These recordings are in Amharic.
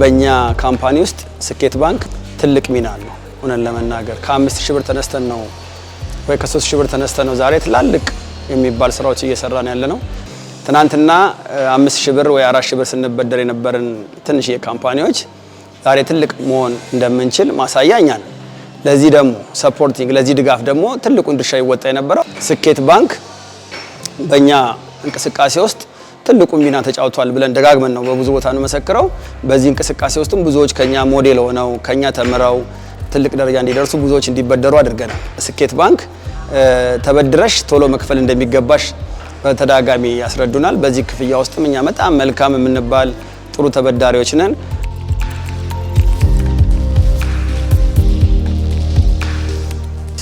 በእኛ ካምፓኒ ውስጥ ስኬት ባንክ ትልቅ ሚና አለው። ሆነን ለመናገር ከ5000 ብር ተነስተን ነው ወይ ከ3000 ብር ተነስተን ነው ዛሬ ትላልቅ የሚባል ስራዎች እየሰራን ያለነው። ትናንትና 5000 ብር ወይ 4000 ብር ስንበደር የነበረን ትንሽ የካምፓኒዎች ዛሬ ትልቅ መሆን እንደምንችል ማሳያኛ ነው። ለዚህ ደግሞ ሰፖርቲንግ ለዚህ ድጋፍ ደግሞ ትልቁን ድርሻ ይወጣ የነበረው ስኬት ባንክ በእኛ እንቅስቃሴ ውስጥ ትልቁን ሚና ተጫውቷል ብለን ደጋግመን ነው በብዙ ቦታ ነው መሰክረው። በዚህ እንቅስቃሴ ውስጥም ብዙዎች ከኛ ሞዴል ሆነው ከኛ ተምረው ትልቅ ደረጃ እንዲደርሱ ብዙዎች እንዲበደሩ አድርገናል። ስኬት ባንክ ተበድረሽ ቶሎ መክፈል እንደሚገባሽ በተደጋጋሚ ያስረዱናል። በዚህ ክፍያ ውስጥም እኛ በጣም መልካም የምንባል ጥሩ ተበዳሪዎች ነን።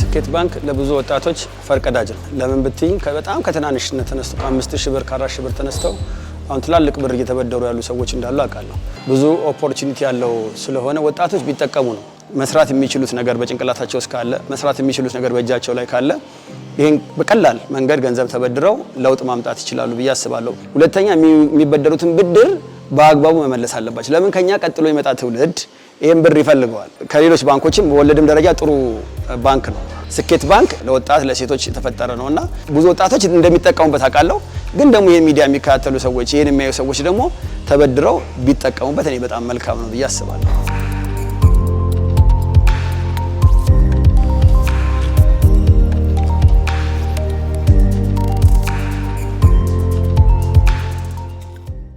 ስኬት ባንክ ለብዙ ወጣቶች ፈርቀዳጅ ነው። ለምን ብትይ በጣም ከትናንሽነት ተነስተው ከ5000 ብር ከ4000 ብር ተነስተው አሁን ትላልቅ ብር እየተበደሩ ያሉ ሰዎች እንዳሉ አውቃለሁ። ብዙ ኦፖርቹኒቲ ያለው ስለሆነ ወጣቶች ቢጠቀሙ ነው። መስራት የሚችሉት ነገር በጭንቅላታቸው ውስጥ ካለ መስራት የሚችሉት ነገር በእጃቸው ላይ ካለ ይሄን በቀላል መንገድ ገንዘብ ተበድረው ለውጥ ማምጣት ይችላሉ ብዬ አስባለሁ። ሁለተኛ የሚበደሩትን ብድር በአግባቡ መመለስ አለባቸው። ለምን ከኛ ቀጥሎ ይመጣ ትውልድ ይሄን ብር ይፈልገዋል። ከሌሎች ባንኮችም በወለድም ደረጃ ጥሩ ባንክ ነው። ስኬት ባንክ ለወጣት ለሴቶች የተፈጠረ ነውና ብዙ ወጣቶች እንደሚጠቀሙበት አውቃለሁ። ግን ደግሞ ይሄን ሚዲያ የሚከታተሉ ሰዎች ይሄን የሚያዩ ሰዎች ደግሞ ተበድረው ቢጠቀሙበት እኔ በጣም መልካም ነው ብዬ አስባለሁ።